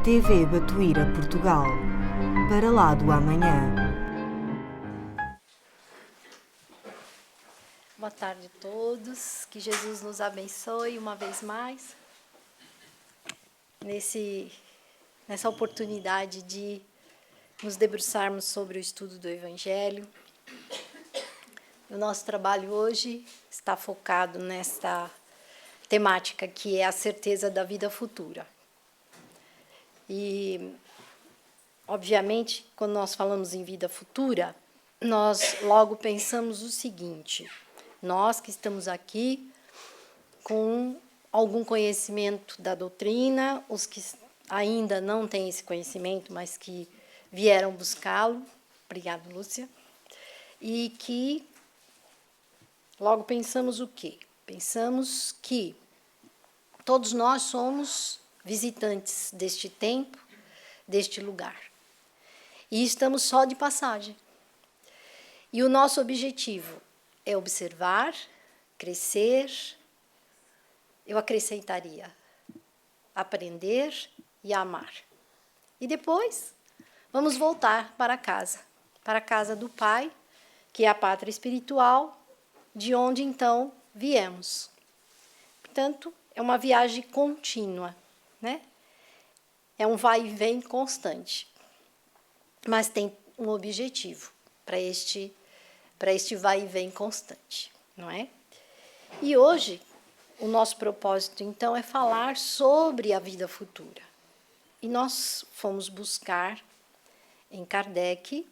TV Batuíra Portugal, para lá do amanhã. Boa tarde a todos, que Jesus nos abençoe uma vez mais, nessa oportunidade de nos debruçarmos sobre o estudo do Evangelho. O nosso trabalho hoje está focado nesta temática que é a certeza da vida futura. E, obviamente, quando nós falamos em vida futura, nós logo pensamos o seguinte: nós que estamos aqui com algum conhecimento da doutrina, os que ainda não têm esse conhecimento, mas que vieram buscá-lo, obrigada, Lúcia, e que logo pensamos o quê? Pensamos que todos nós somos visitantes deste tempo, deste lugar, e estamos só de passagem. E o nosso objetivo é observar, crescer, eu acrescentaria, aprender e amar. E depois, vamos voltar para a casa do Pai, que é a pátria espiritual, de onde então viemos. Portanto, é uma viagem contínua, né? É um vai e vem constante, mas tem um objetivo para este vai e vem constante, não é? E hoje, o nosso propósito, então, é falar sobre a vida futura. E nós fomos buscar em Kardec,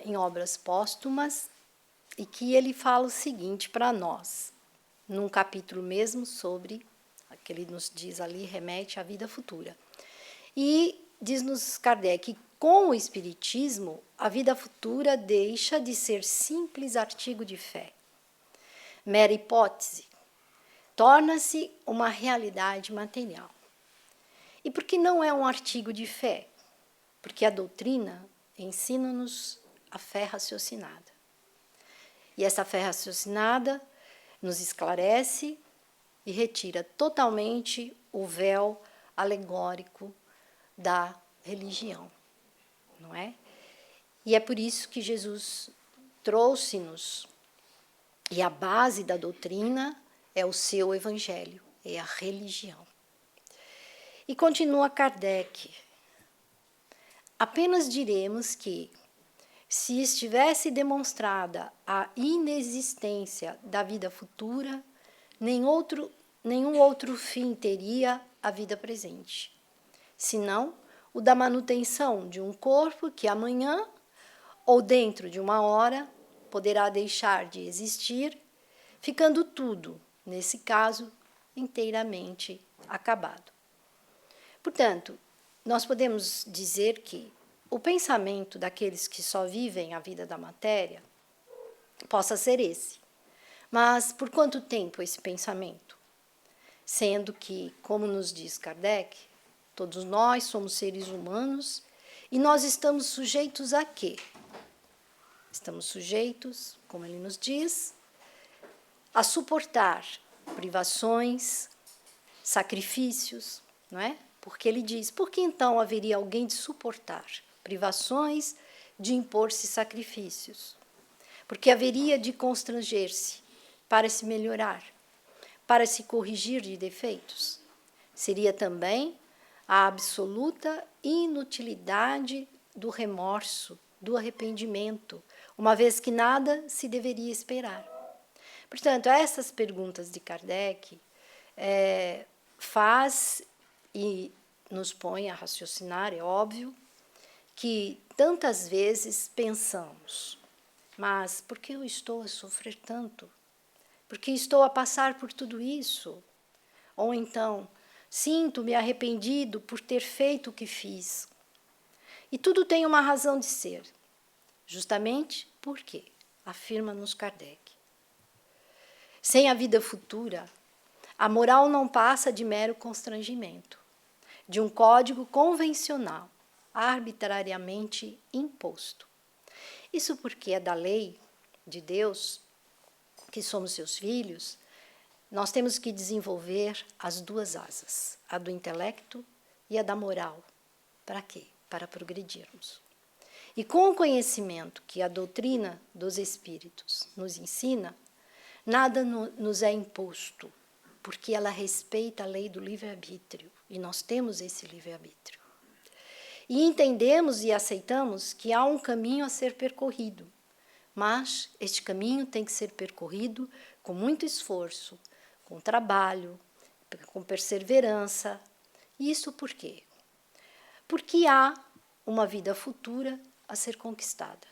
em obras póstumas, e que ele fala o seguinte para nós, num capítulo mesmo sobre, que ele nos diz ali, remete à vida futura. E diz-nos Kardec que com o Espiritismo, a vida futura deixa de ser simples artigo de fé, mera hipótese, torna-se uma realidade material. E por que não é um artigo de fé? Porque a doutrina ensina-nos a fé raciocinada. E essa fé raciocinada nos esclarece e retira totalmente o véu alegórico da religião, não é? E é por isso que Jesus trouxe-nos, e a base da doutrina é o seu evangelho, é a religião. E continua Kardec: apenas diremos que, se estivesse demonstrada a inexistência da vida futura, nenhum outro fim teria a vida presente, senão o da manutenção de um corpo que amanhã, ou dentro de uma hora, poderá deixar de existir, ficando tudo, nesse caso, inteiramente acabado. Portanto, nós podemos dizer que o pensamento daqueles que só vivem a vida da matéria possa ser esse. Mas por quanto tempo esse pensamento? Sendo que, como nos diz Kardec, todos nós somos seres humanos e nós estamos sujeitos a quê? Estamos sujeitos, como ele nos diz, a suportar privações, sacrifícios, não é? Porque ele diz, por que então haveria alguém de suportar privações, de impor-se sacrifícios? Porque haveria de constranger-se para se melhorar, para se corrigir de defeitos. Seria também a absoluta inutilidade do remorso, do arrependimento, uma vez que nada se deveria esperar. Portanto, essas perguntas de Kardec faz e nos põe a raciocinar, é óbvio, que tantas vezes pensamos, mas por que eu estou a sofrer tanto? Por que estou a passar por tudo isso? Ou então, sinto-me arrependido por ter feito o que fiz. E tudo tem uma razão de ser. Justamente por quê? Afirma-nos Kardec. Sem a vida futura, a moral não passa de mero constrangimento, de um código convencional, arbitrariamente imposto. Isso porque é da lei de Deus, que somos seus filhos, nós temos que desenvolver as duas asas, a do intelecto e a da moral. Para quê? Para progredirmos. E com o conhecimento que a doutrina dos espíritos nos ensina, nada nos é imposto, porque ela respeita a lei do livre-arbítrio, e nós temos esse livre-arbítrio. E entendemos e aceitamos que há um caminho a ser percorrido, mas este caminho tem que ser percorrido com muito esforço, com trabalho, com perseverança. Isso por quê? Porque há uma vida futura a ser conquistada.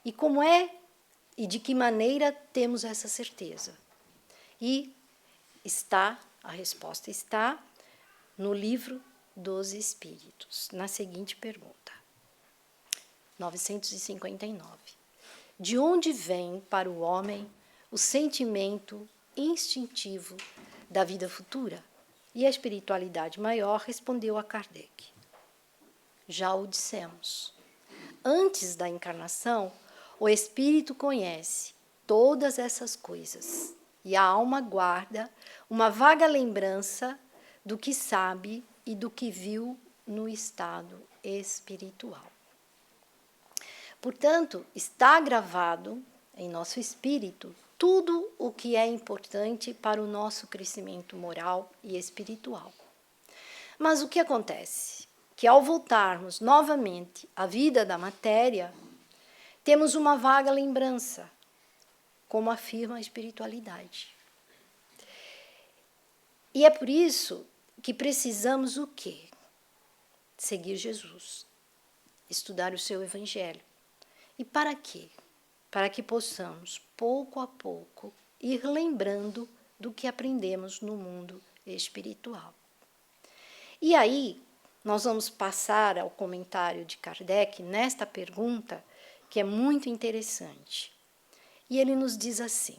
E como é e de que maneira temos essa certeza? E a resposta está no livro dos Espíritos, na seguinte pergunta, 959. De onde vem para o homem o sentimento instintivo da vida futura? E a espiritualidade maior respondeu a Kardec. Já o dissemos. Antes da encarnação, o espírito conhece todas essas coisas e a alma guarda uma vaga lembrança do que sabe e do que viu no estado espiritual. Portanto, está gravado em nosso espírito tudo o que é importante para o nosso crescimento moral e espiritual. Mas o que acontece? Que ao voltarmos novamente à vida da matéria, temos uma vaga lembrança, como afirma a espiritualidade. E é por isso que precisamos o quê? Seguir Jesus, estudar o seu Evangelho. E para quê? Para que possamos, pouco a pouco, ir lembrando do que aprendemos no mundo espiritual. E aí, nós vamos passar ao comentário de Kardec nesta pergunta, que é muito interessante. E ele nos diz assim: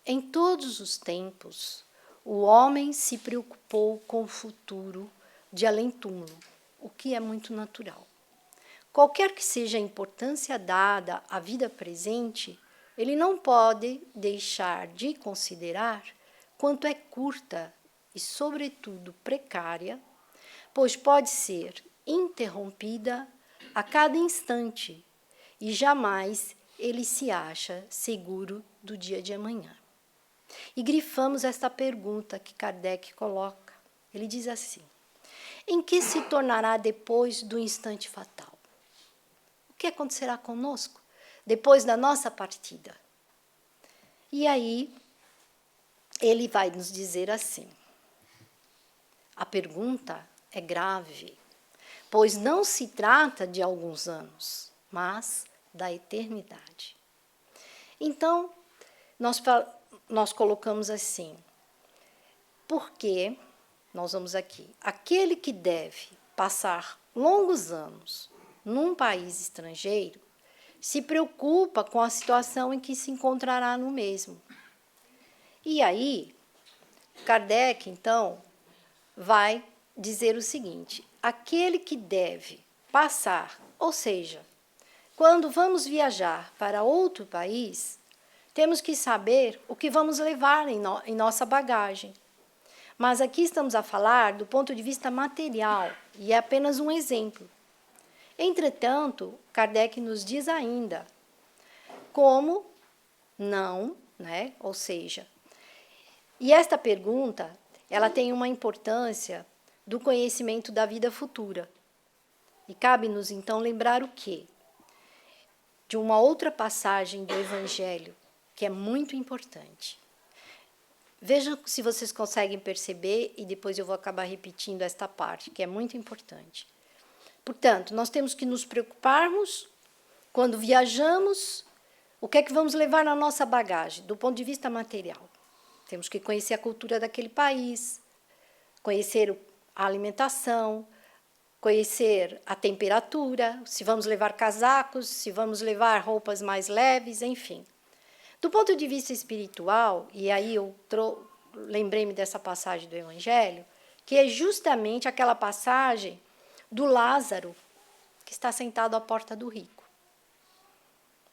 em todos os tempos, o homem se preocupou com o futuro de além-túmulo, o que é muito natural. Qualquer que seja a importância dada à vida presente, ele não pode deixar de considerar quanto é curta e, sobretudo, precária, pois pode ser interrompida a cada instante e jamais ele se acha seguro do dia de amanhã. E grifamos esta pergunta que Kardec coloca. Ele diz assim: em que se tornará depois do instante fatal? O que acontecerá conosco depois da nossa partida? E aí, ele vai nos dizer assim: a pergunta é grave, pois não se trata de alguns anos, mas da eternidade. Então, nós colocamos assim, porque, nós vamos aqui, aquele que deve passar longos anos num país estrangeiro, se preocupa com a situação em que se encontrará no mesmo. E aí, Kardec, então, vai dizer o seguinte: aquele que deve passar, ou seja, quando vamos viajar para outro país, temos que saber o que vamos levar em nossa bagagem. Mas aqui estamos a falar do ponto de vista material, e é apenas um exemplo. Entretanto, Kardec nos diz ainda como não, né? Ou seja, e esta pergunta, ela tem uma importância do conhecimento da vida futura. E cabe-nos, então, lembrar o quê? De uma outra passagem do Evangelho, que é muito importante. Vejam se vocês conseguem perceber, e depois eu vou acabar repetindo esta parte, que é muito importante. Portanto, nós temos que nos preocuparmos, quando viajamos, o que é que vamos levar na nossa bagagem, do ponto de vista material. Temos que conhecer a cultura daquele país, conhecer a alimentação, conhecer a temperatura, se vamos levar casacos, se vamos levar roupas mais leves, enfim. Do ponto de vista espiritual, e aí eu lembrei-me dessa passagem do Evangelho, que é justamente aquela passagem do Lázaro, que está sentado à porta do rico.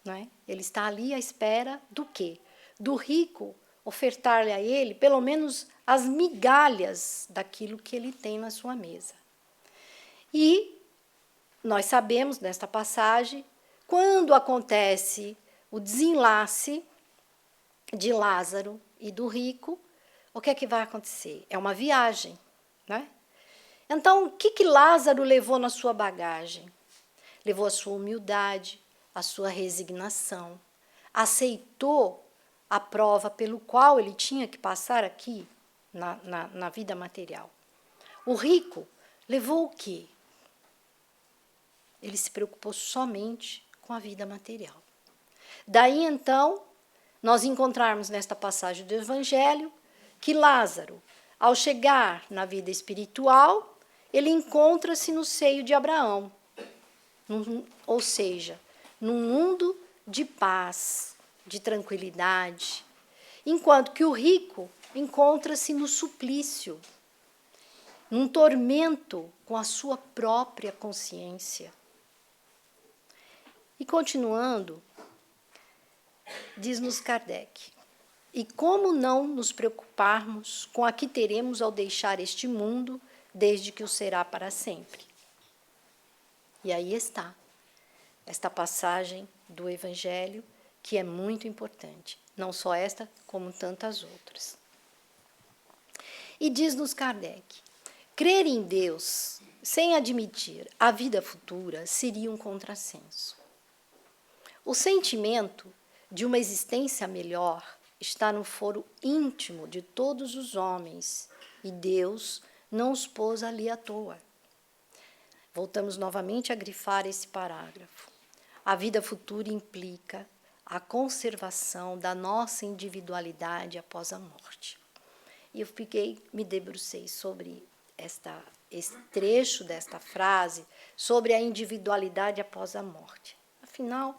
Não é? Ele está ali à espera do quê? Do rico ofertar-lhe a ele pelo menos as migalhas daquilo que ele tem na sua mesa. E nós sabemos, nesta passagem, quando acontece o desenlace de Lázaro e do rico, o que é que vai acontecer? É uma viagem, né? Então, o que Lázaro levou na sua bagagem? Levou a sua humildade, a sua resignação, aceitou a prova pelo qual ele tinha que passar aqui na vida material. O rico levou o quê? Ele se preocupou somente com a vida material. Daí, então, nós encontrarmos nesta passagem do Evangelho que Lázaro, ao chegar na vida espiritual, ele encontra-se no seio de Abraão, ou seja, num mundo de paz, de tranquilidade, enquanto que o rico encontra-se no suplício, num tormento com a sua própria consciência. E continuando, diz-nos Kardec, e como não nos preocuparmos com a que teremos ao deixar este mundo, desde que o será para sempre? E aí está, esta passagem do Evangelho, que é muito importante, não só esta, como tantas outras. E diz-nos Kardec, crer em Deus, sem admitir a vida futura, seria um contrassenso. O sentimento de uma existência melhor está no foro íntimo de todos os homens, e Deus não os pôs ali à toa. Voltamos novamente a grifar esse parágrafo. A vida futura implica a conservação da nossa individualidade após a morte. E eu me debrucei sobre esse trecho desta frase, sobre a individualidade após a morte. Afinal,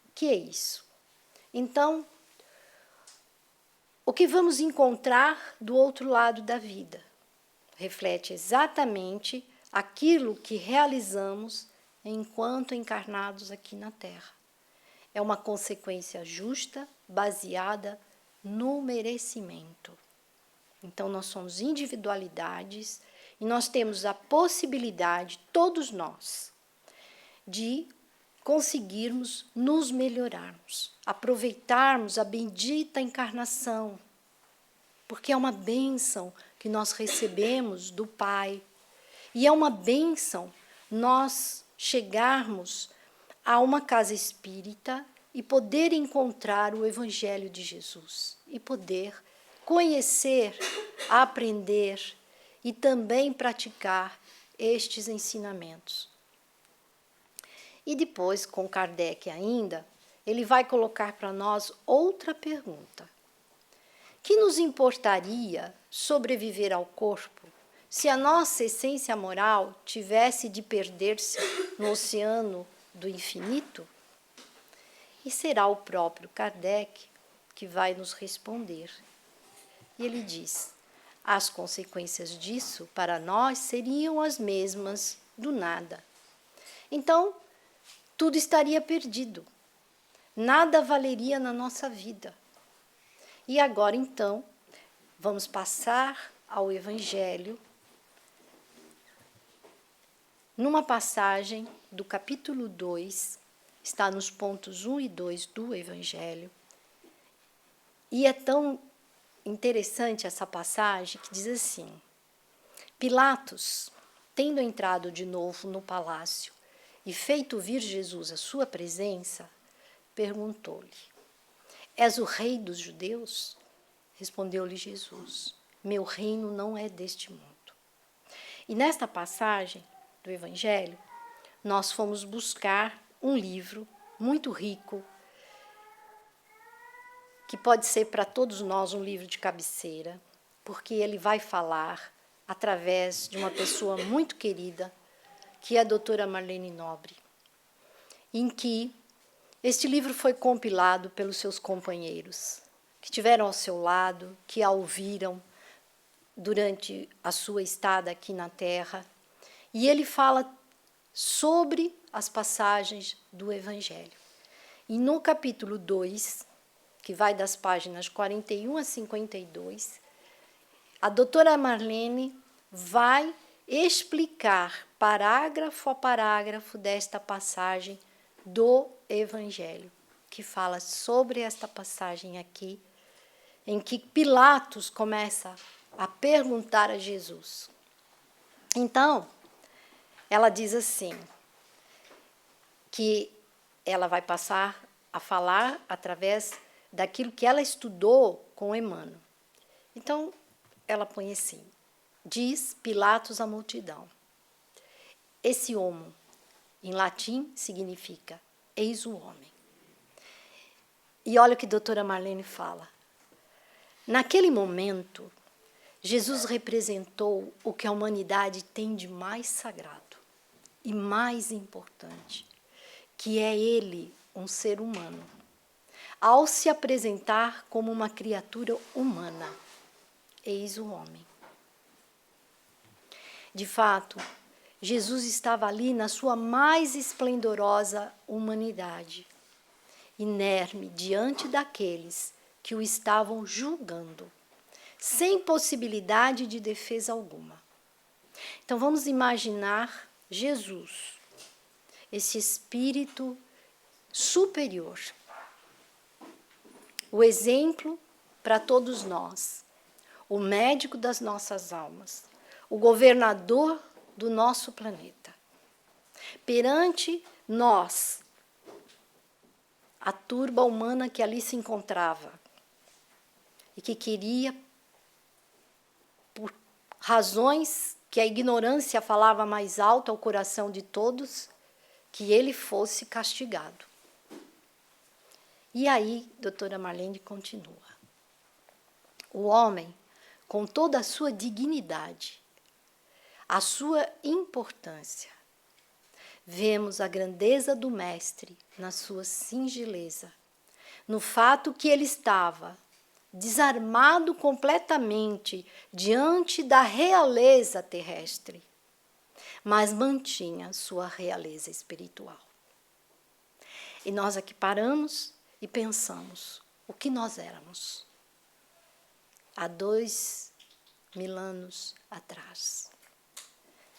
o que é isso? Então, o que vamos encontrar do outro lado da vida? Reflete exatamente aquilo que realizamos enquanto encarnados aqui na Terra. É uma consequência justa, baseada no merecimento. Então, nós somos individualidades e nós temos a possibilidade, todos nós, de conseguirmos nos melhorarmos, aproveitarmos a bendita encarnação, porque é uma bênção que nós recebemos do Pai. E é uma bênção nós chegarmos a uma casa espírita e poder encontrar o Evangelho de Jesus e poder conhecer, aprender e também praticar estes ensinamentos. E depois, com Kardec ainda, ele vai colocar para nós outra pergunta. Que nos importaria sobreviver ao corpo se a nossa essência moral tivesse de perder-se no oceano do infinito? E será o próprio Kardec que vai nos responder. E ele diz, as consequências disso para nós seriam as mesmas do nada. Então, tudo estaria perdido. Nada valeria na nossa vida. E agora, então, vamos passar ao Evangelho, numa passagem do capítulo 2, está nos pontos 1 e 2 do Evangelho. E é tão interessante essa passagem que diz assim: Pilatos, tendo entrado de novo no palácio e feito vir Jesus à sua presença, perguntou-lhe: És o rei dos judeus? Respondeu-lhe Jesus: Meu reino não é deste mundo. E nesta passagem do Evangelho, nós fomos buscar um livro muito rico, que pode ser para todos nós um livro de cabeceira, porque ele vai falar através de uma pessoa muito querida, que é a doutora Marlene Nobre, em que este livro foi compilado pelos seus companheiros, que estiveram ao seu lado, que a ouviram durante a sua estada aqui na Terra, e ele fala sobre as passagens do Evangelho. E no capítulo 2, que vai das páginas 41 a 52, a doutora Marlene vai explicar parágrafo a parágrafo desta passagem do Evangelho, que fala sobre esta passagem aqui, em que Pilatos começa a perguntar a Jesus. Então, ela diz assim, que ela vai passar a falar através daquilo que ela estudou com Emmanuel. Então, ela põe assim, diz Pilatos à multidão, esse homo, em latim, significa eis o homem. E olha o que a doutora Marlene fala. Naquele momento, Jesus representou o que a humanidade tem de mais sagrado e mais importante, que é ele, um ser humano, ao se apresentar como uma criatura humana. Eis o homem. De fato, Jesus estava ali na sua mais esplendorosa humanidade, inerme diante daqueles que o estavam julgando, sem possibilidade de defesa alguma. Então vamos imaginar Jesus, esse espírito superior, o exemplo para todos nós, o médico das nossas almas, o governador do nosso planeta. Perante nós, a turba humana que ali se encontrava e que queria, por razões que a ignorância falava mais alto ao coração de todos, que ele fosse castigado. E aí, doutora Marlene continua. O homem, com toda a sua dignidade, a sua importância, vemos a grandeza do Mestre na sua singeleza, no fato que ele estava desarmado completamente diante da realeza terrestre, mas mantinha sua realeza espiritual. E nós aqui paramos e pensamos o que nós éramos há 2000 anos atrás.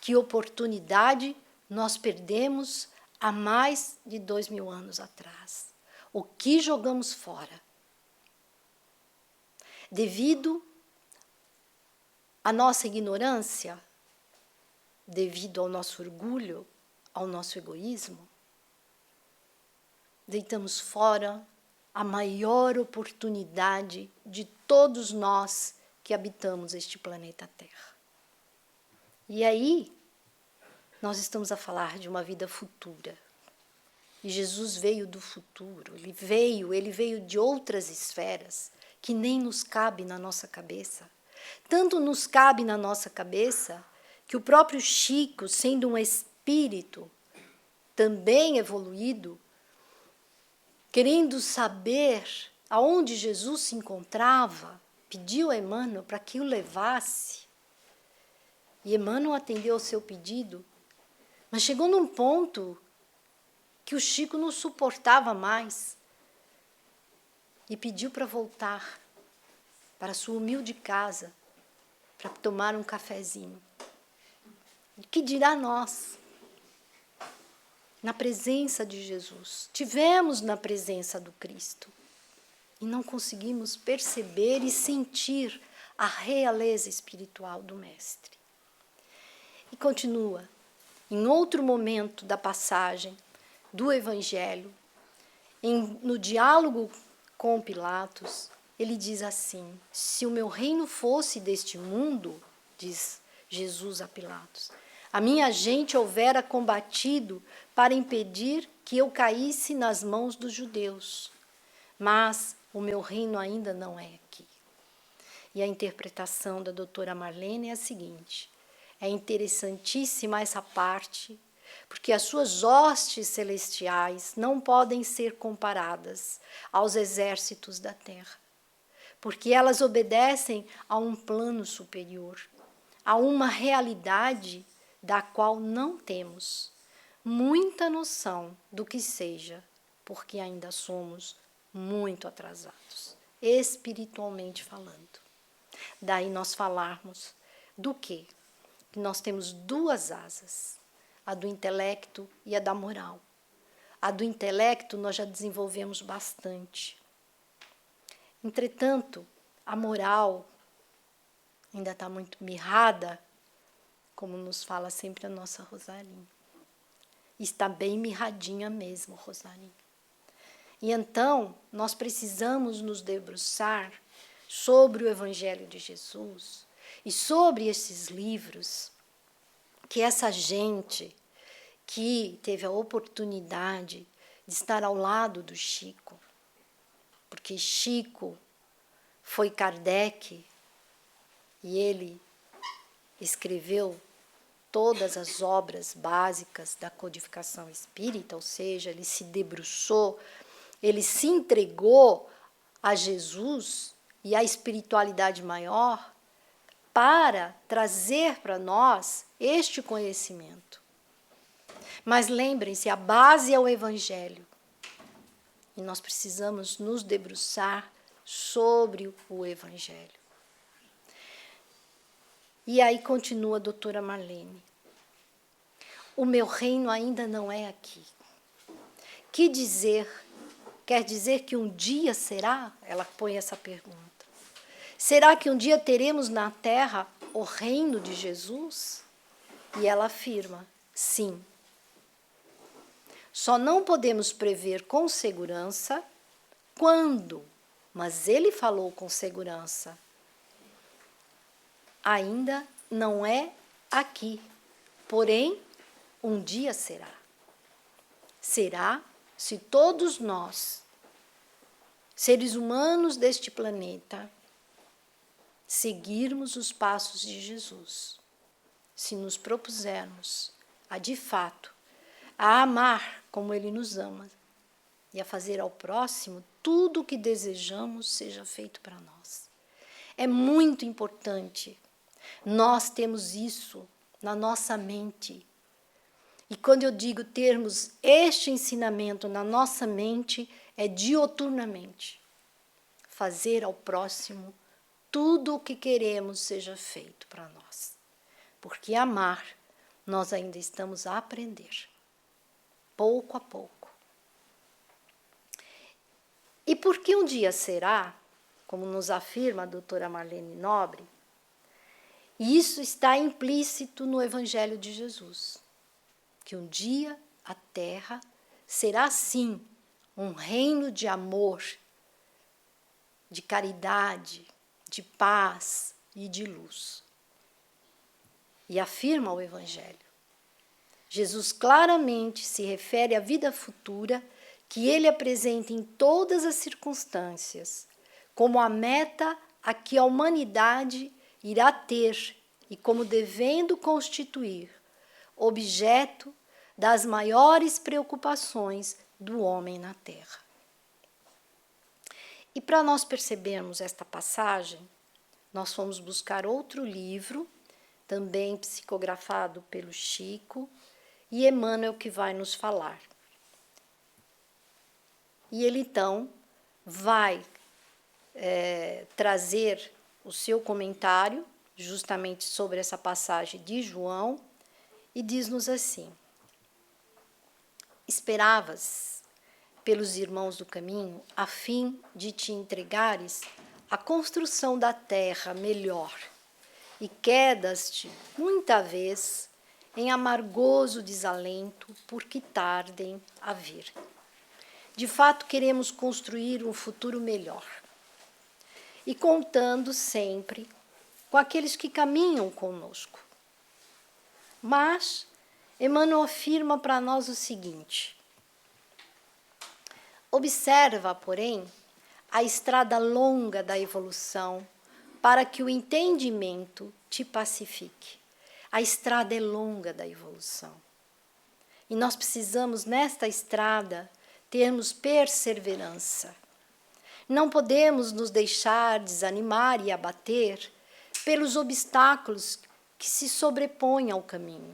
Que oportunidade nós perdemos há mais de 2000 anos atrás. O que jogamos fora? Devido à nossa ignorância, devido ao nosso orgulho, ao nosso egoísmo, deitamos fora a maior oportunidade de todos nós que habitamos este planeta Terra. E aí, nós estamos a falar de uma vida futura. E Jesus veio do futuro, ele veio de outras esferas que nem nos cabe na nossa cabeça. Tanto nos cabe na nossa cabeça que o próprio Chico, sendo um espírito também evoluído, querendo saber aonde Jesus se encontrava, pediu a Emmanuel para que o levasse. E Emmanuel atendeu ao seu pedido, mas chegou num ponto que o Chico não suportava mais e pediu para voltar para sua humilde casa para tomar um cafezinho. O que dirá nós? Na presença de Jesus, tivemos na presença do Cristo e não conseguimos perceber e sentir a realeza espiritual do Mestre. E continua, em outro momento da passagem do Evangelho, no diálogo com Pilatos, ele diz assim, se o meu reino fosse deste mundo, diz Jesus a Pilatos, a minha gente houvera combatido para impedir que eu caísse nas mãos dos judeus, mas o meu reino ainda não é aqui. E a interpretação da doutora Marlene é a seguinte, é interessantíssima essa parte, porque as suas hostes celestiais não podem ser comparadas aos exércitos da terra, porque elas obedecem a um plano superior, a uma realidade da qual não temos muita noção do que seja, porque ainda somos muito atrasados, espiritualmente falando. Daí nós falarmos do quê? Que nós temos duas asas, a do intelecto e a da moral. A do intelecto nós já desenvolvemos bastante. Entretanto, a moral ainda está muito mirrada, como nos fala sempre a nossa Rosarinha. Está bem mirradinha mesmo, Rosarinha. E então, nós precisamos nos debruçar sobre o Evangelho de Jesus e sobre esses livros que essa gente que teve a oportunidade de estar ao lado do Chico, porque Chico foi Kardec e ele escreveu todas as obras básicas da codificação espírita, ou seja, ele se debruçou, ele se entregou a Jesus e à espiritualidade maior para trazer para nós este conhecimento. Mas lembrem-se, a base é o Evangelho. E nós precisamos nos debruçar sobre o Evangelho. E aí continua a doutora Marlene. O meu reino ainda não é aqui. Que dizer? Quer dizer que um dia será? Ela põe essa pergunta. Será que um dia teremos na terra o reino de Jesus? E ela afirma, sim. Só não podemos prever com segurança quando, mas ele falou com segurança. Ainda não é aqui, porém, um dia será. Será se todos nós, seres humanos deste planeta, seguirmos os passos de Jesus, se nos propusermos a, de fato, a amar como Ele nos ama e a fazer ao próximo tudo o que desejamos seja feito para nós. É muito importante nós termos isso na nossa mente. E quando eu digo termos este ensinamento na nossa mente, é dioturnamente. Fazer ao próximo tudo o que queremos seja feito para nós. Porque amar, nós ainda estamos a aprender. Pouco a pouco. E porque um dia será, como nos afirma a doutora Marlene Nobre, e isso está implícito no Evangelho de Jesus, que um dia a Terra será sim um reino de amor, de caridade, de paz e de luz. E afirma o Evangelho. Jesus claramente se refere à vida futura que ele apresenta em todas as circunstâncias, como a meta a que a humanidade irá ter e como devendo constituir objeto das maiores preocupações do homem na Terra. E para nós percebermos esta passagem, nós fomos buscar outro livro, também psicografado pelo Chico, e Emmanuel que vai nos falar. E ele então vai trazer o seu comentário justamente sobre essa passagem de João e diz-nos assim: esperavas pelos irmãos do caminho a fim de te entregares à construção da terra melhor e quedas-te muita vez em amargoso desalento porque tardem a vir. De fato, queremos construir um futuro melhor e contando sempre com aqueles que caminham conosco. Mas Emmanuel afirma para nós o seguinte: observa, porém, a estrada longa da evolução para que o entendimento te pacifique. A estrada é longa da evolução. E nós precisamos, nesta estrada, termos perseverança. Não podemos nos deixar desanimar e abater pelos obstáculos que se sobrepõem ao caminho.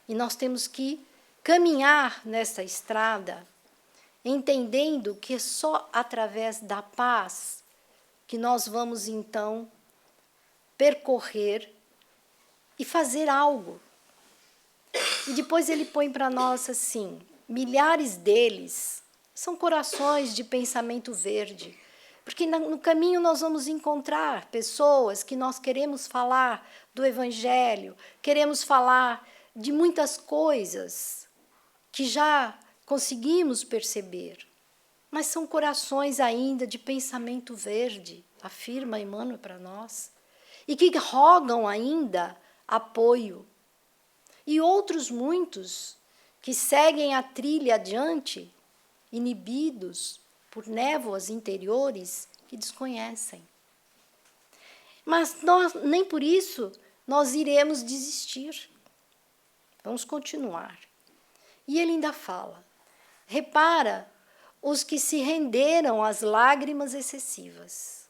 E nós temos que caminhar nesta estrada entendendo que é só através da paz que nós vamos, então, percorrer e fazer algo. E depois ele põe para nós assim: milhares deles são corações de pensamento verde, porque no caminho nós vamos encontrar pessoas que nós queremos falar do Evangelho, queremos falar de muitas coisas que já conseguimos perceber, mas são corações ainda de pensamento verde, afirma Emmanuel para nós, e que rogam ainda apoio. E outros muitos que seguem a trilha adiante, inibidos por névoas interiores que desconhecem. Mas nem por isso nós iremos desistir. Vamos continuar. E ele ainda fala: repara os que se renderam às lágrimas excessivas.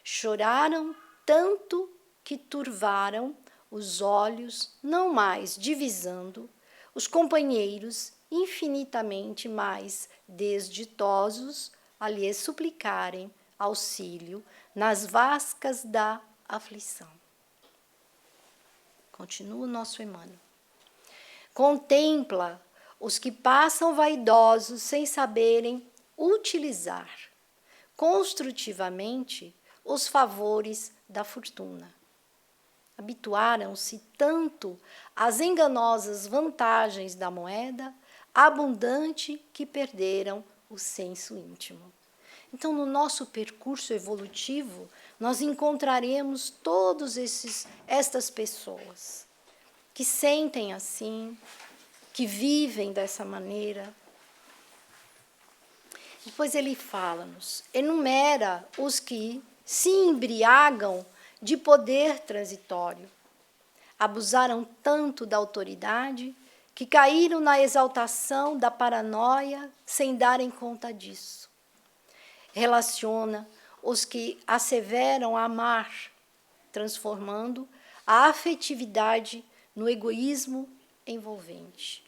Choraram tanto que turvaram os olhos, não mais divisando os companheiros infinitamente mais desditosos a lhes suplicarem auxílio nas vascas da aflição. Continua o nosso Emmanuel. Contempla os que passam vaidosos sem saberem utilizar construtivamente os favores da fortuna. Habituaram-se tanto às enganosas vantagens da moeda abundante que perderam o senso íntimo. Então, no nosso percurso evolutivo, nós encontraremos todas estas pessoas que sentem assim, que vivem dessa maneira. Depois ele fala-nos, enumera os que se embriagam de poder transitório. Abusaram tanto da autoridade que caíram na exaltação da paranoia sem darem conta disso. Relaciona os que asseveram amar, transformando a afetividade no egoísmo envolvente.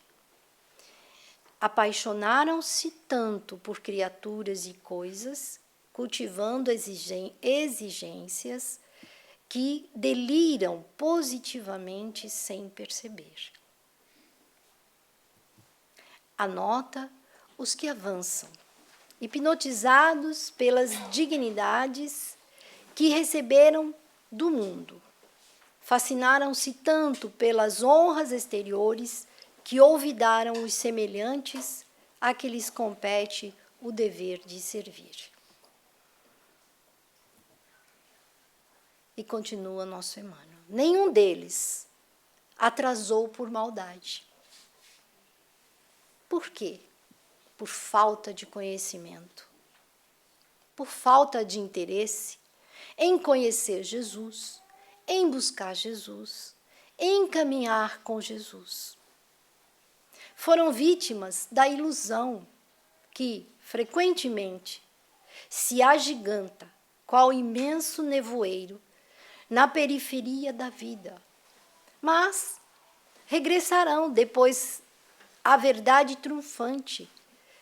Apaixonaram-se tanto por criaturas e coisas, cultivando exigências que deliram positivamente sem perceber. Anota os que avançam, hipnotizados pelas dignidades que receberam do mundo. Fascinaram-se tanto pelas honras exteriores que olvidaram os semelhantes a que lhes compete o dever de servir. E continua nosso Emmanuel. Nenhum deles atrasou por maldade. Por quê? Por falta de conhecimento, por falta de interesse em conhecer Jesus, em buscar Jesus, em caminhar com Jesus. Foram vítimas da ilusão que, frequentemente, se agiganta qual imenso nevoeiro na periferia da vida, mas regressarão depois à verdade triunfante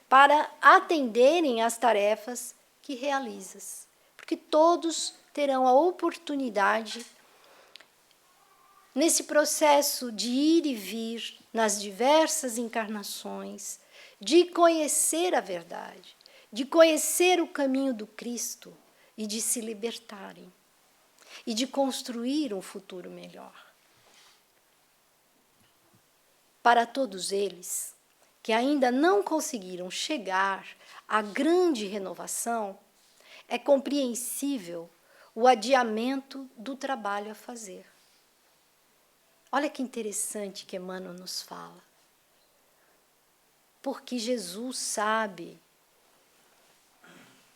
para atenderem às tarefas que realizas, porque todos terão a oportunidade, nesse processo de ir e vir nas diversas encarnações, de conhecer a verdade, de conhecer o caminho do Cristo e de se libertarem e de construir um futuro melhor. Para todos eles que ainda não conseguiram chegar à grande renovação, é compreensível o adiamento do trabalho a fazer. Olha que interessante que Emmanuel nos fala. Porque Jesus sabe,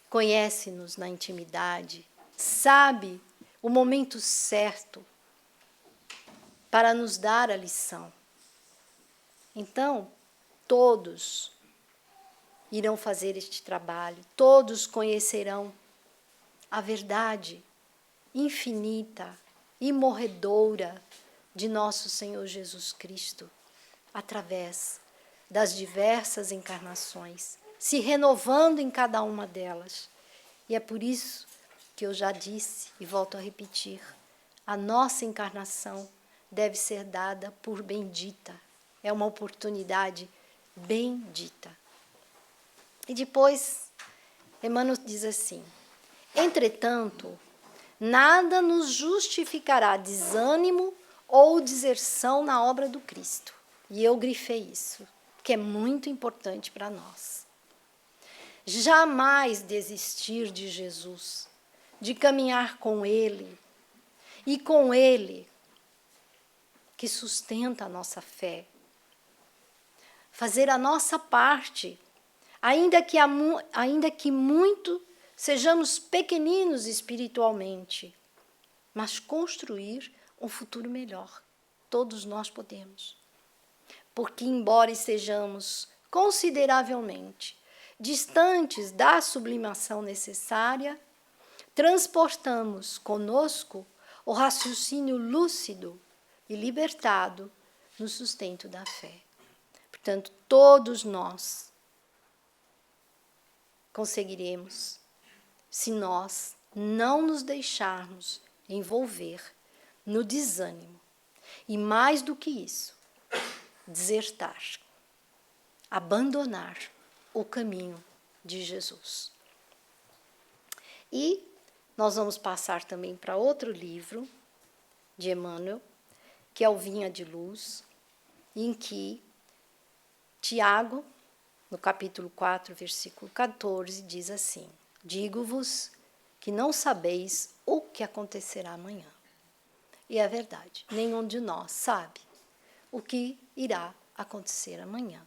conhece-nos na intimidade, sabe o momento certo para nos dar a lição. Então, todos irão fazer este trabalho, todos conhecerão a verdade infinita, imorredoura de nosso Senhor Jesus Cristo, através das diversas encarnações, se renovando em cada uma delas. E é por isso que eu já disse e volto a repetir, a nossa encarnação deve ser dada por bendita. É uma oportunidade bendita. E depois, Emmanuel diz assim: entretanto, nada nos justificará desânimo ou deserção na obra do Cristo. E eu grifei isso, que é muito importante para nós. Jamais desistir de Jesus, de caminhar com Ele, e com Ele que sustenta a nossa fé. Fazer a nossa parte, ainda que muito sejamos pequeninos espiritualmente, mas construir um futuro melhor. Todos nós podemos. Porque, embora estejamos consideravelmente distantes da sublimação necessária, transportamos conosco o raciocínio lúcido e libertado no sustento da fé. Portanto, todos nós conseguiremos se nós não nos deixarmos envolver no desânimo. E mais do que isso, desertar, abandonar o caminho de Jesus. E nós vamos passar também para outro livro de Emmanuel, que é o Vinha de Luz, em que Tiago, no capítulo 4, versículo 14, diz assim: digo-vos que não sabeis o que acontecerá amanhã. E é verdade, nenhum de nós sabe o que irá acontecer amanhã.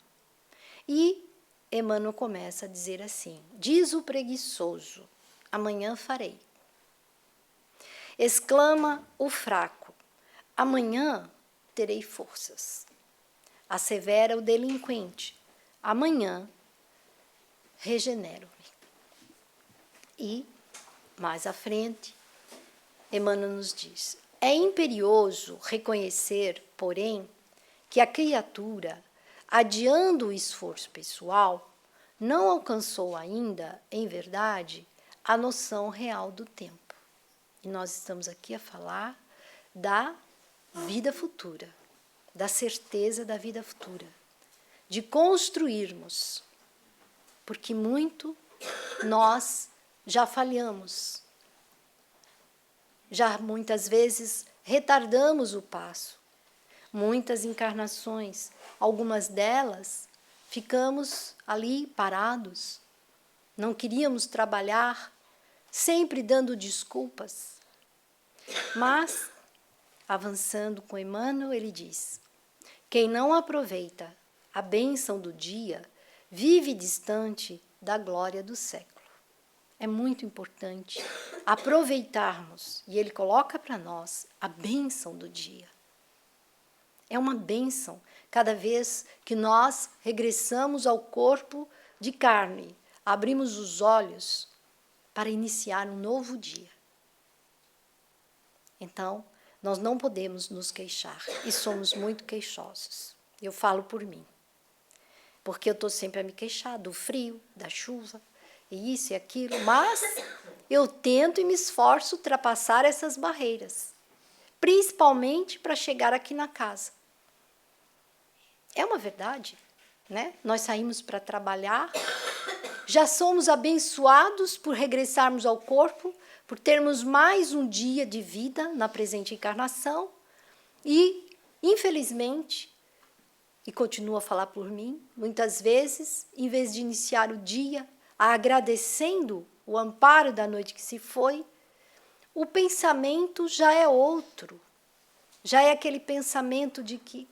E Emmanuel começa a dizer assim: diz o preguiçoso, amanhã farei. Exclama o fraco, amanhã terei forças. Assevera o delinquente, amanhã regenero-me. E, mais à frente, Emmanuel nos diz: é imperioso reconhecer, porém, que a criatura, adiando o esforço pessoal, não alcançou ainda, em verdade, a noção real do tempo. E nós estamos aqui a falar da vida futura, da certeza da vida futura, de construirmos, porque muito nós já falhamos, já muitas vezes retardamos o passo, muitas encarnações, algumas delas ficamos ali parados, não queríamos trabalhar, sempre dando desculpas. Mas, avançando com Emmanuel, ele diz: quem não aproveita a bênção do dia vive distante da glória do século. É muito importante aproveitarmos, e ele coloca para nós a bênção do dia. É uma bênção cada vez que nós regressamos ao corpo de carne, abrimos os olhos para iniciar um novo dia. Então, nós não podemos nos queixar, e somos muito queixosos. Eu falo por mim, porque eu estou sempre a me queixar do frio, da chuva, e isso e aquilo, mas eu tento e me esforço ultrapassar essas barreiras, principalmente para chegar aqui na casa. É uma verdade, né? Nós saímos para trabalhar, já somos abençoados por regressarmos ao corpo, por termos mais um dia de vida na presente encarnação e, infelizmente, e continuo a falar por mim, muitas vezes, em vez de iniciar o dia agradecendo o amparo da noite que se foi, o pensamento já é outro, já é aquele pensamento de que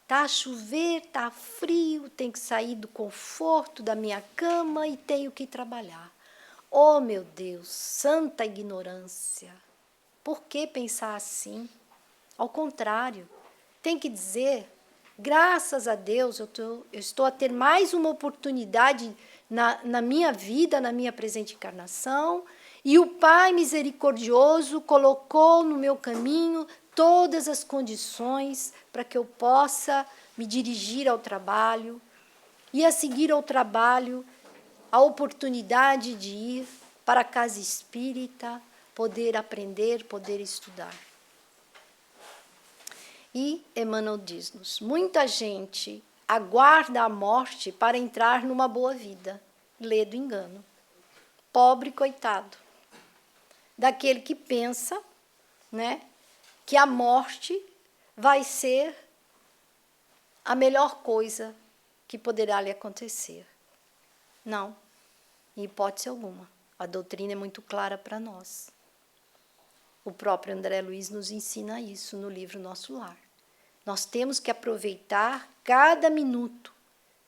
tá a chover, tá frio, tenho que sair do conforto da minha cama e tenho que trabalhar. Oh, meu Deus, santa ignorância! Por que pensar assim? Ao contrário, tem que dizer, graças a Deus, eu estou a ter mais uma oportunidade na minha vida, na minha presente encarnação, e o Pai misericordioso colocou no meu caminho todas as condições para que eu possa me dirigir ao trabalho e a seguir ao trabalho, a oportunidade de ir para a casa espírita, poder aprender, poder estudar. E Emmanuel diz-nos, muita gente aguarda a morte para entrar numa boa vida. Lê do engano. Pobre coitado. Daquele que pensa, né, que a morte vai ser a melhor coisa que poderá lhe acontecer. Não, em hipótese alguma. A doutrina é muito clara para nós. O próprio André Luiz nos ensina isso no livro Nosso Lar. Nós temos que aproveitar cada minuto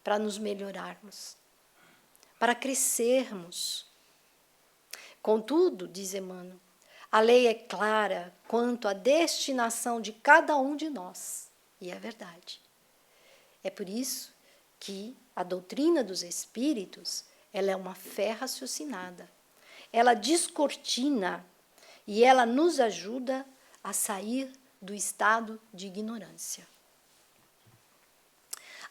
para nos melhorarmos, para crescermos. Contudo, diz Emmanuel, a lei é clara quanto à destinação de cada um de nós. E é verdade. É por isso que a doutrina dos espíritos, ela é uma fé raciocinada. Ela descortina e ela nos ajuda a sair do estado de ignorância.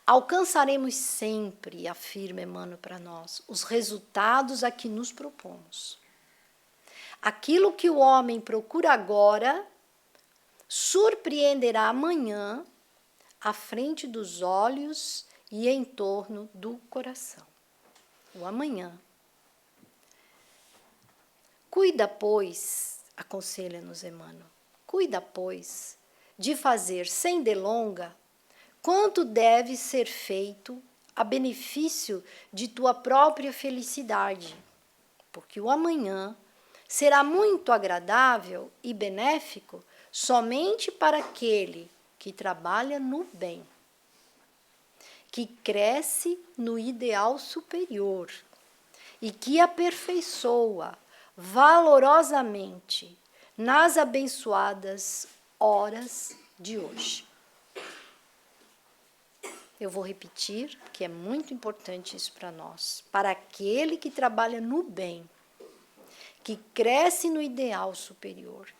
Alcançaremos sempre, afirma Emmanuel para nós, os resultados a que nos propomos. Aquilo que o homem procura agora surpreenderá amanhã à frente dos olhos e em torno do coração. O amanhã. Cuida, pois, aconselha-nos Emmanuel, cuida, pois, de fazer sem delonga quanto deve ser feito a benefício de tua própria felicidade, porque o amanhã será muito agradável e benéfico somente para aquele que trabalha no bem, que cresce no ideal superior e que aperfeiçoa valorosamente nas abençoadas horas de hoje. Eu vou repetir, porque é muito importante isso para nós. Para aquele que trabalha no bem, que cresce no ideal superior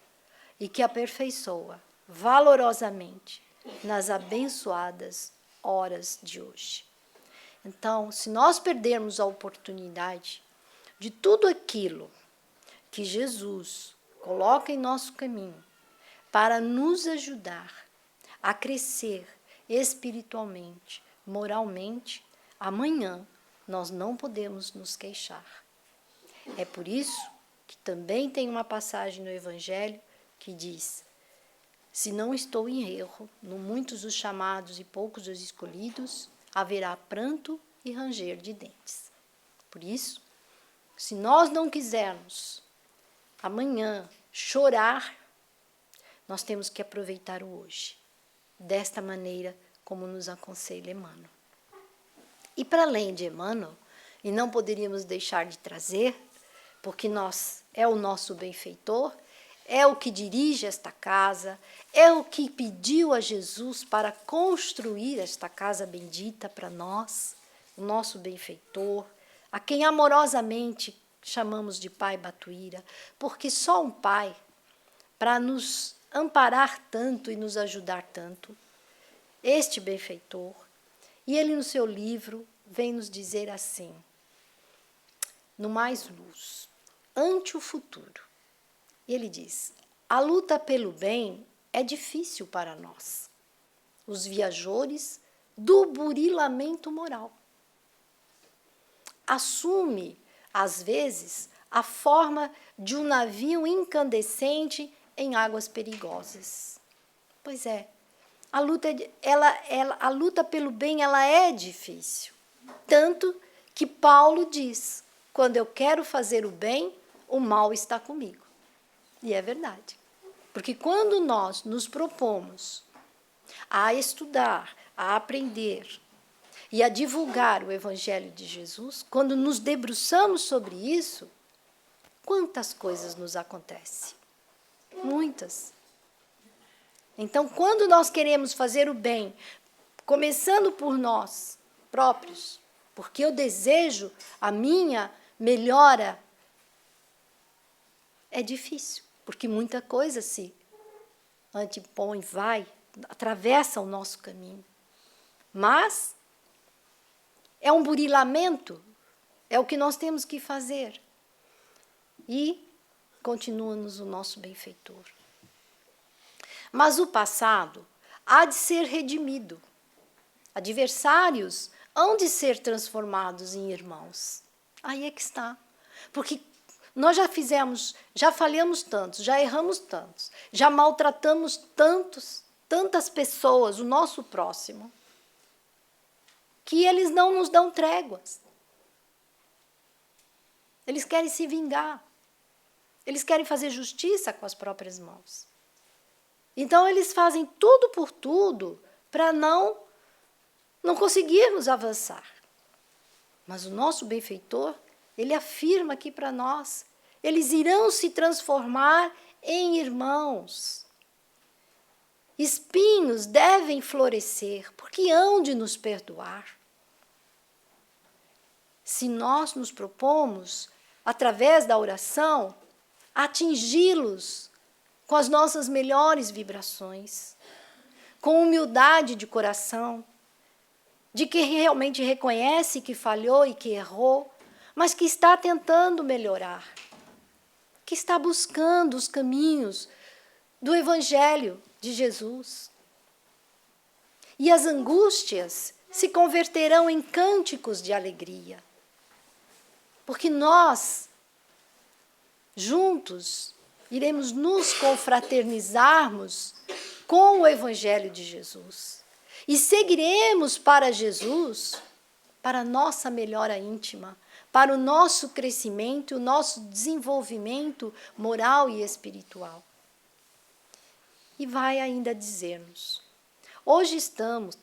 e que aperfeiçoa valorosamente nas abençoadas horas de hoje. Então, se nós perdermos a oportunidade de tudo aquilo que Jesus coloca em nosso caminho para nos ajudar a crescer espiritualmente, moralmente, amanhã nós não podemos nos queixar. É por isso que também tem uma passagem no Evangelho que diz: se não estou em erro, no muitos os chamados e poucos os escolhidos, haverá pranto e ranger de dentes. Por isso, se nós não quisermos amanhã chorar, nós temos que aproveitar o hoje, desta maneira como nos aconselha Emmanuel. E para além de Emmanuel, e não poderíamos deixar de trazer, porque é o nosso benfeitor, é o que dirige esta casa, é o que pediu a Jesus para construir esta casa bendita para nós, o nosso benfeitor, a quem amorosamente chamamos de Pai Batuíra, porque só um Pai, para nos amparar tanto e nos ajudar tanto, este benfeitor, e ele no seu livro vem nos dizer assim, no Mais Luz, ante o futuro. Ele diz, a luta pelo bem é difícil para nós, os viajores do burilamento moral. Assume, às vezes, a forma de um navio incandescente em águas perigosas. Pois é, a luta pelo bem ela é difícil. Tanto que Paulo diz, quando eu quero fazer o bem, o mal está comigo. E é verdade. Porque quando nós nos propomos a estudar, a aprender e a divulgar o Evangelho de Jesus, quando nos debruçamos sobre isso, quantas coisas nos acontecem? Muitas. Então, quando nós queremos fazer o bem, começando por nós próprios, porque eu desejo a minha melhora, é difícil, porque muita coisa se antepõe, atravessa o nosso caminho. Mas é um burilamento, é o que nós temos que fazer. E continua-nos o nosso benfeitor. Mas o passado há de ser redimido. Adversários hão de ser transformados em irmãos. Aí é que está. Porque nós já falhamos tantos, já erramos tantos, já maltratamos tantas pessoas, o nosso próximo, que eles não nos dão tréguas. Eles querem se vingar. Eles querem fazer justiça com as próprias mãos. Então, eles fazem tudo por tudo para não conseguirmos avançar. Mas o nosso benfeitor, ele afirma aqui para nós, eles irão se transformar em irmãos. Espinhos devem florescer, porque hão de nos perdoar. Se nós nos propomos, através da oração, atingi-los com as nossas melhores vibrações, com humildade de coração, de que realmente reconhece que falhou e que errou, mas que está tentando melhorar, que está buscando os caminhos do Evangelho de Jesus. E as angústias se converterão em cânticos de alegria, porque nós, juntos, iremos nos confraternizarmos com o Evangelho de Jesus. E seguiremos para Jesus, para a nossa melhora íntima, para o nosso crescimento, o nosso desenvolvimento moral e espiritual. E vai ainda dizer-nos, hoje estamos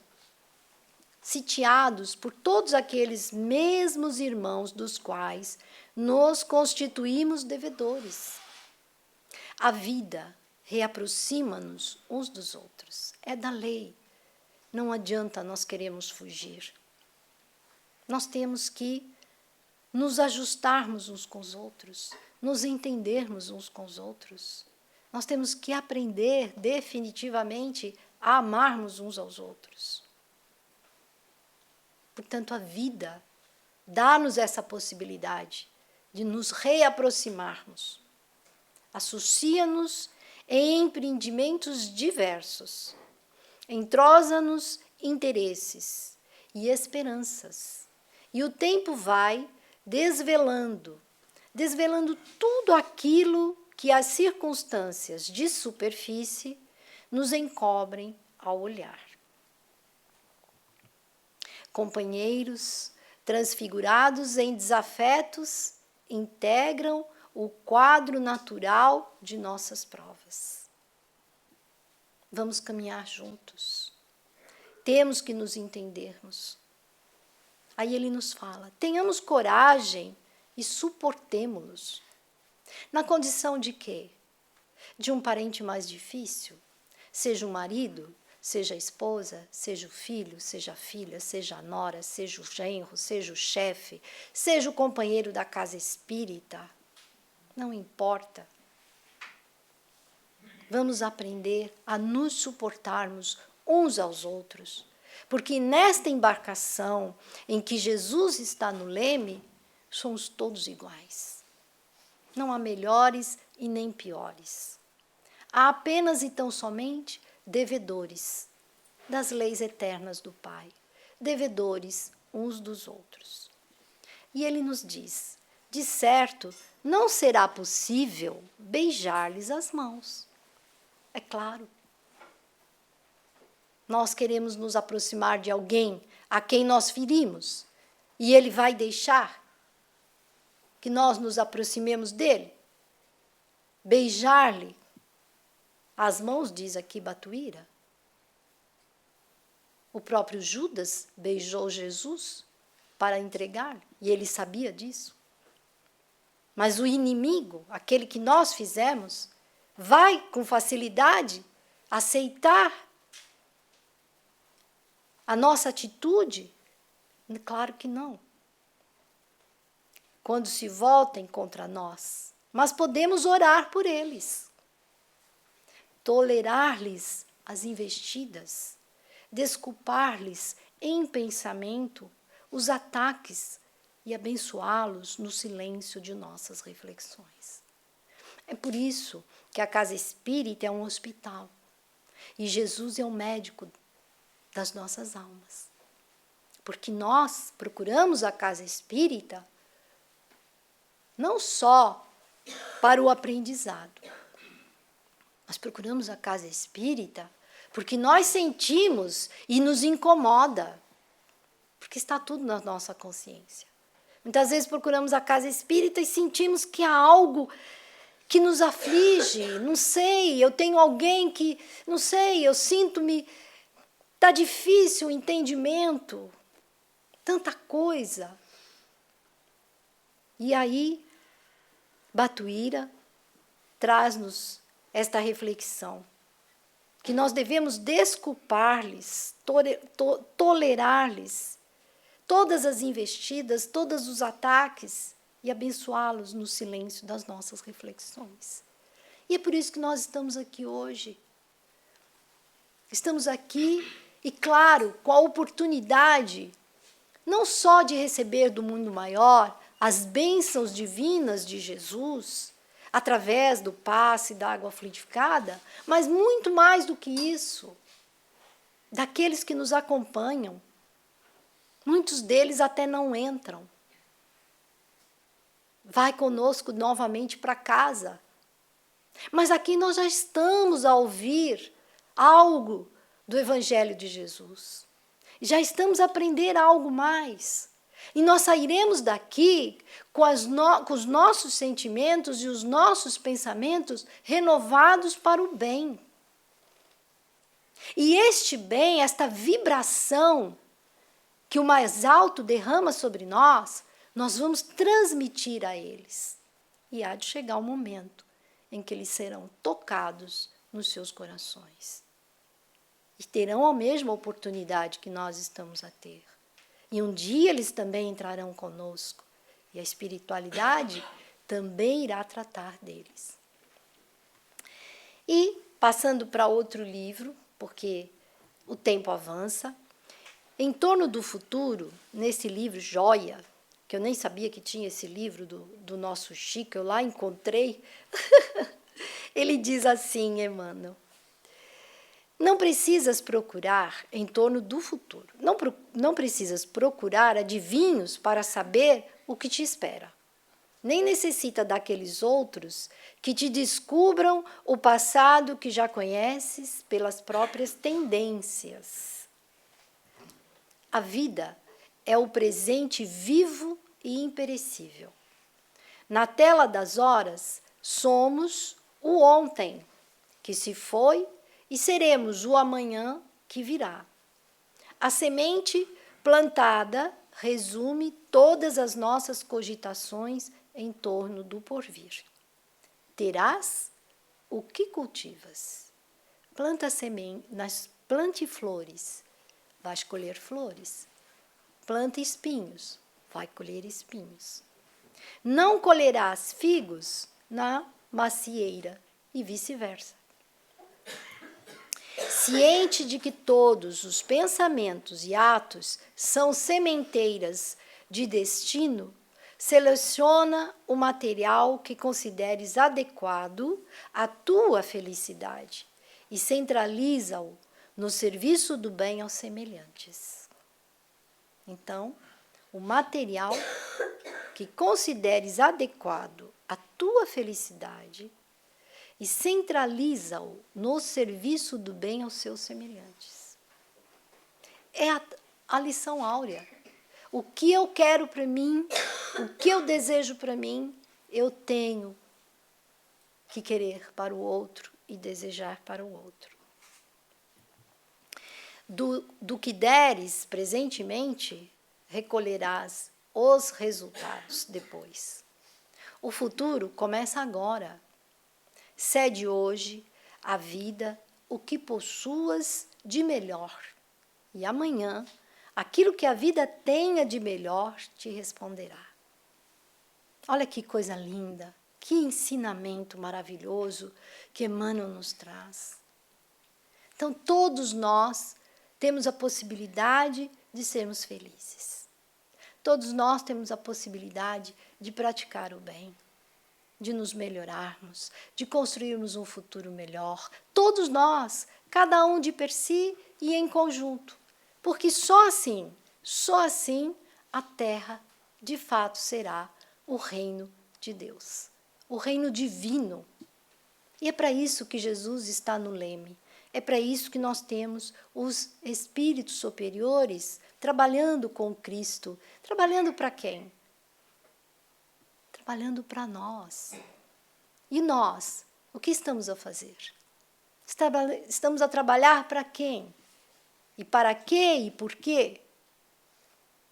sitiados por todos aqueles mesmos irmãos dos quais nos constituímos devedores. A vida reaproxima-nos uns dos outros. É da lei. Não adianta nós queremos fugir. Nós temos que nos ajustarmos uns com os outros, nos entendermos uns com os outros. Nós temos que aprender definitivamente a amarmos uns aos outros. Portanto, a vida dá-nos essa possibilidade de nos reaproximarmos. Associa-nos em empreendimentos diversos, entrosa-nos interesses e esperanças. E o tempo vai desvelando tudo aquilo que as circunstâncias de superfície nos encobrem ao olhar. Companheiros transfigurados em desafetos integram o quadro natural de nossas provas. Vamos caminhar juntos. Temos que nos entendermos. Aí ele nos fala, tenhamos coragem e suportemo-los. Na condição de quê? De um parente mais difícil? Seja o marido, seja a esposa, seja o filho, seja a filha, seja a nora, seja o genro, seja o chefe, seja o companheiro da casa espírita. Não importa. Vamos aprender a nos suportarmos uns aos outros, porque nesta embarcação em que Jesus está no leme, somos todos iguais. Não há melhores e nem piores. Há apenas e tão somente devedores das leis eternas do Pai, devedores uns dos outros. E ele nos diz, de certo, não será possível beijar-lhes as mãos. É claro. Nós queremos nos aproximar de alguém a quem nós ferimos, e ele vai deixar que nós nos aproximemos dele? Beijar-lhe as mãos, diz aqui Batuíra. O próprio Judas beijou Jesus para entregar, e ele sabia disso. Mas o inimigo, aquele que nós fizemos, vai com facilidade aceitar a nossa atitude? Claro que não. Quando se voltem contra nós, mas podemos orar por eles, tolerar-lhes as investidas, desculpar-lhes em pensamento os ataques e abençoá-los no silêncio de nossas reflexões. É por isso que a casa espírita é um hospital e Jesus é o médico das nossas almas. Porque nós procuramos a casa espírita não só para o aprendizado. Nós procuramos a casa espírita porque nós sentimos e nos incomoda, porque está tudo na nossa consciência. Muitas vezes procuramos a casa espírita e sentimos que há algo que nos aflige, não sei, eu tenho alguém que, não sei, eu sinto-me, está difícil o entendimento, tanta coisa. E aí, Batuíra traz-nos esta reflexão, que nós devemos desculpar-lhes, tolerar-lhes todas as investidas, todos os ataques e abençoá-los no silêncio das nossas reflexões. E é por isso que nós estamos aqui hoje. Estamos aqui e, claro, com a oportunidade não só de receber do mundo maior as bênçãos divinas de Jesus, através do passe da água fluidificada, mas muito mais do que isso, daqueles que nos acompanham. Muitos deles até não entram. Vai conosco novamente para casa. Mas aqui nós já estamos a ouvir algo do Evangelho de Jesus. Já estamos a aprender algo mais. E nós sairemos daqui com os nossos sentimentos e os nossos pensamentos renovados para o bem. E este bem, esta vibração que o mais alto derrama sobre nós, nós vamos transmitir a eles. E há de chegar o momento em que eles serão tocados nos seus corações. E terão a mesma oportunidade que nós estamos a ter. E um dia eles também entrarão conosco. E a espiritualidade também irá tratar deles. E, passando para outro livro, porque o tempo avança, Em Torno do Futuro, nesse livro Joia, que eu nem sabia que tinha esse livro do nosso Chico, eu lá encontrei, ele diz assim, Emmanuel: não precisas procurar em torno do futuro, não precisas procurar adivinhos para saber o que te espera. Nem necessita daqueles outros que te descubram o passado que já conheces pelas próprias tendências. A vida é o presente vivo e imperecível. Na tela das horas, somos o ontem, que se foi, e seremos o amanhã que virá. A semente plantada resume todas as nossas cogitações em torno do porvir. Terás o que cultivas. Plante flores, vais colher flores. Planta espinhos, vai colher espinhos. Não colherás figos na macieira e vice-versa. Ciente de que todos os pensamentos e atos são sementeiras de destino, seleciona o material que consideres adequado à tua felicidade e centraliza-o no serviço do bem aos semelhantes. Então, o material que consideres adequado à tua felicidade e centraliza-o no serviço do bem aos seus semelhantes. É a lição áurea. O que eu quero para mim, o que eu desejo para mim, eu tenho que querer para o outro e desejar para o outro. Do que deres presentemente, recolherás os resultados depois. O futuro começa agora. Cede hoje à vida o que possuas de melhor, e amanhã aquilo que a vida tenha de melhor te responderá. Olha que coisa linda, que ensinamento maravilhoso que Emmanuel nos traz. Então, todos nós temos a possibilidade de sermos felizes. Todos nós temos a possibilidade de praticar o bem, de nos melhorarmos, de construirmos um futuro melhor. Todos nós, cada um de per si e em conjunto. Porque só assim a terra de fato será o reino de Deus, o reino divino. E é para isso que Jesus está no leme. É para isso que nós temos os espíritos superiores trabalhando com Cristo. Trabalhando para quem? Trabalhando para nós. E nós, o que estamos a fazer? Estamos a trabalhar para quem? E para quê e por quê?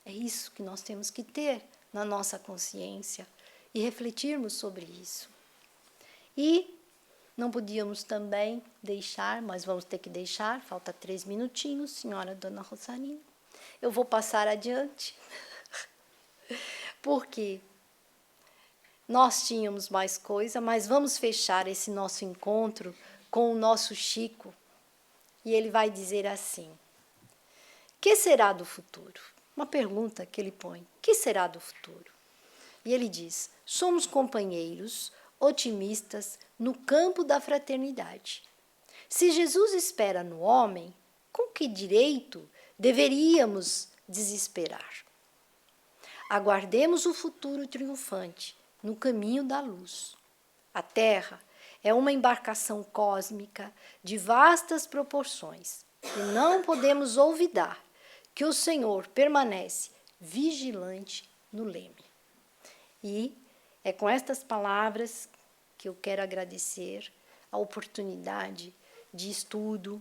É isso que nós temos que ter na nossa consciência e refletirmos sobre isso. E não podíamos também deixar, mas vamos ter que deixar, falta 3 minutinhos, senhora Dona Rosarina. Eu vou passar adiante, porque nós tínhamos mais coisa, mas vamos fechar esse nosso encontro com o nosso Chico. E ele vai dizer assim: que será do futuro? Uma pergunta que ele põe: que será do futuro? E ele diz: somos companheiros otimistas no campo da fraternidade. Se Jesus espera no homem, com que direito deveríamos desesperar? Aguardemos o futuro triunfante no caminho da luz. A Terra é uma embarcação cósmica de vastas proporções e não podemos olvidar que o Senhor permanece vigilante no leme. E é com estas palavras que eu quero agradecer a oportunidade de estudo,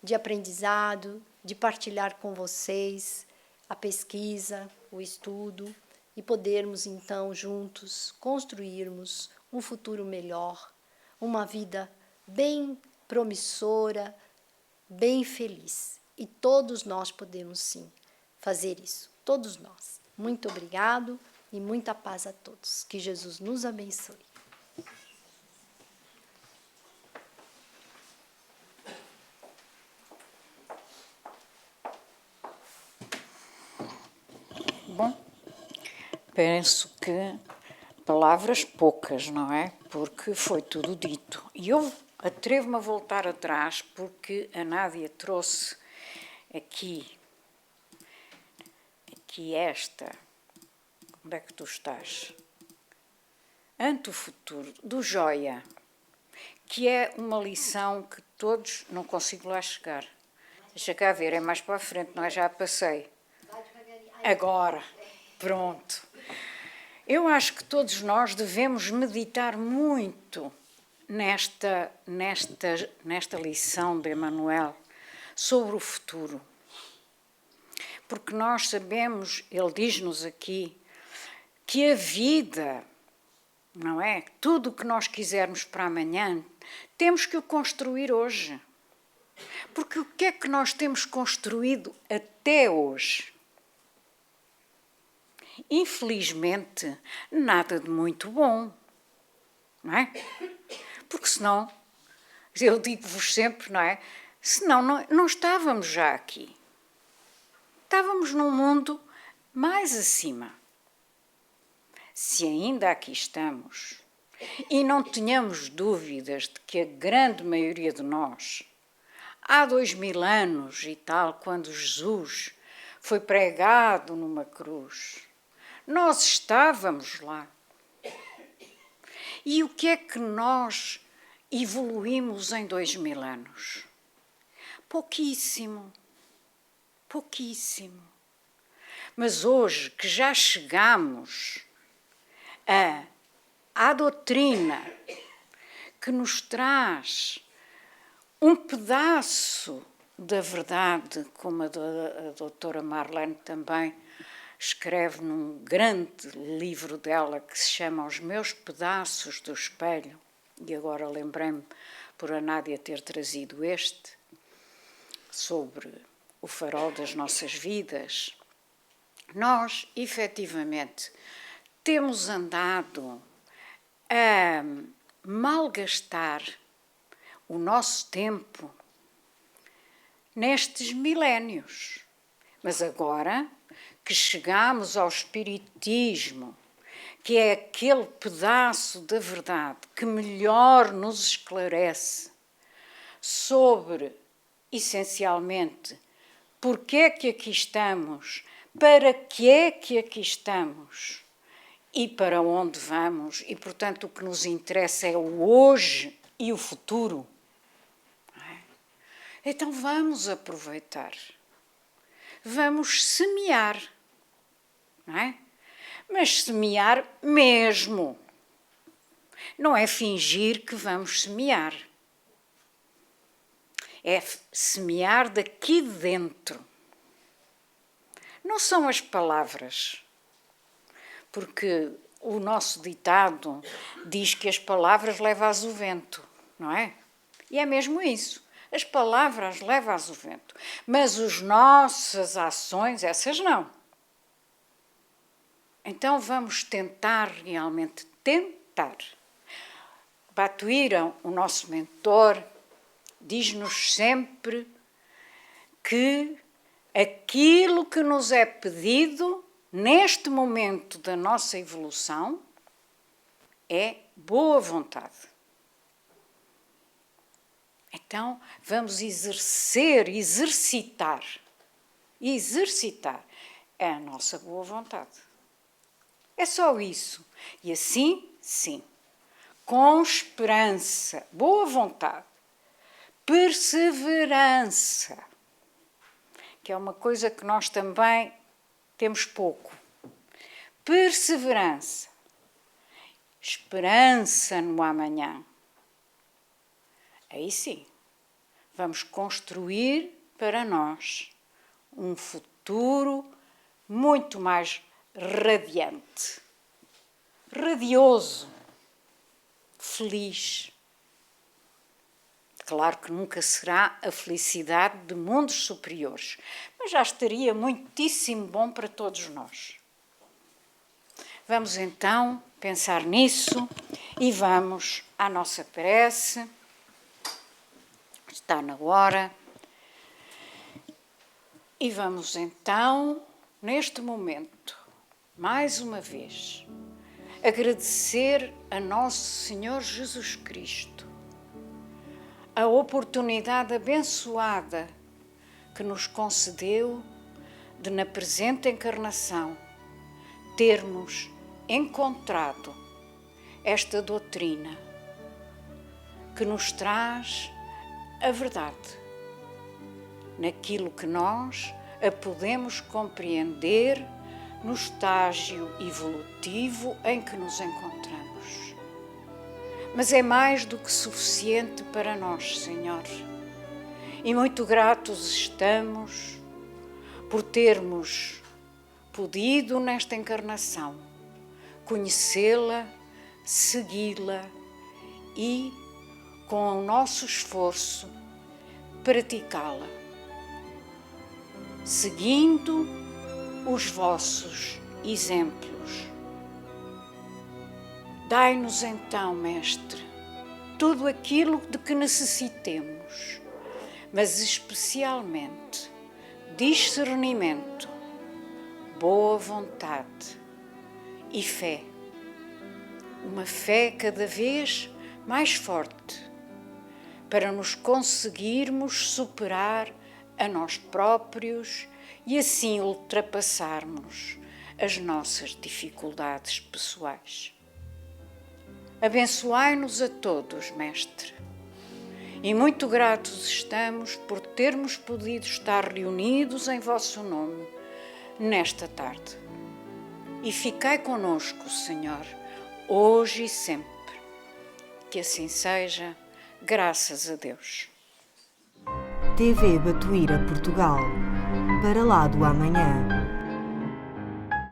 de aprendizado, de partilhar com vocês a pesquisa, o estudo e podermos então juntos construirmos um futuro melhor, uma vida bem promissora, bem feliz. E todos nós podemos sim fazer isso, todos nós. Muito obrigado e muita paz a todos. Que Jesus nos abençoe. Bom, penso que palavras poucas, não é? Porque foi tudo dito. E eu atrevo-me a voltar atrás porque a Nádia trouxe aqui esta. Onde é que tu estás? Ante o futuro, do Joia, que é uma lição que todos, não consigo lá chegar. Deixa cá ver, é mais para a frente, não é? Já passei. Agora, pronto. Eu acho que todos nós devemos meditar muito nesta lição de Emmanuel sobre o futuro. Porque nós sabemos, ele diz-nos aqui, que a vida, não é? Tudo o que nós quisermos para amanhã, temos que o construir hoje. Porque o que é que nós temos construído até hoje? Infelizmente, nada de muito bom, não é? Porque senão, eu digo-vos sempre, não é? Senão não estávamos já aqui. Estávamos num mundo mais acima. Se ainda aqui estamos, e não tenhamos dúvidas de que a grande maioria de nós, há 2000 anos e tal, quando Jesus foi pregado numa cruz, nós estávamos lá. E o que é que nós evoluímos em 2000 anos? Pouquíssimo. Pouquíssimo. Mas hoje que já chegamos à doutrina que nos traz um pedaço da verdade, como a doutora Marlene também escreve num grande livro dela que se chama Os Meus Pedaços do Espelho, e agora lembrei-me por a Nádia ter trazido este, sobre o farol das nossas vidas. Nós, efetivamente, temos andado a malgastar o nosso tempo nestes milénios. Mas agora que chegamos ao Espiritismo, que é aquele pedaço da verdade que melhor nos esclarece sobre, essencialmente, porque é que aqui estamos, para que é que aqui estamos e para onde vamos, e, portanto, o que nos interessa é o hoje e o futuro. Então vamos aproveitar, vamos semear, não é? Mas semear mesmo, não é fingir que vamos semear, é semear daqui de dentro. Não são as palavras, porque o nosso ditado diz que as palavras levas o vento, não é? E é mesmo isso. As palavras levas o vento, mas as nossas ações, essas não. Então vamos tentar realmente, tentar. Batuíra, o nosso mentor, diz-nos sempre que aquilo que nos é pedido neste momento da nossa evolução é boa vontade. Então, vamos exercitar a nossa boa vontade. É só isso. E assim, sim, com esperança, boa vontade, perseverança, que é uma coisa que nós também temos pouco. Perseverança, esperança no amanhã. Aí sim, vamos construir para nós um futuro muito mais radiante, radioso, feliz. Claro que nunca será a felicidade de mundos superiores, mas já estaria muitíssimo bom para todos nós. Vamos então pensar nisso e vamos à nossa prece. Está na hora. E vamos então, neste momento, mais uma vez, agradecer a Nosso Senhor Jesus Cristo a oportunidade abençoada que nos concedeu de, na presente encarnação, termos encontrado esta doutrina que nos traz a verdade, naquilo que nós a podemos compreender no estágio evolutivo em que nos encontramos. Mas é mais do que suficiente para nós, Senhor. E muito gratos estamos por termos podido, nesta encarnação, conhecê-la, segui-la e, com o nosso esforço, praticá-la, seguindo os vossos exemplos. Dai-nos então, Mestre, tudo aquilo de que necessitemos, mas especialmente discernimento, boa vontade e fé. Uma fé cada vez mais forte, para nos conseguirmos superar a nós próprios e assim ultrapassarmos as nossas dificuldades pessoais. Abençoai-nos a todos, Mestre, e muito gratos estamos por termos podido estar reunidos em vosso nome nesta tarde. E ficai conosco, Senhor, hoje e sempre. Que assim seja, graças a Deus. TV Batuíra Portugal. Para lá do amanhã.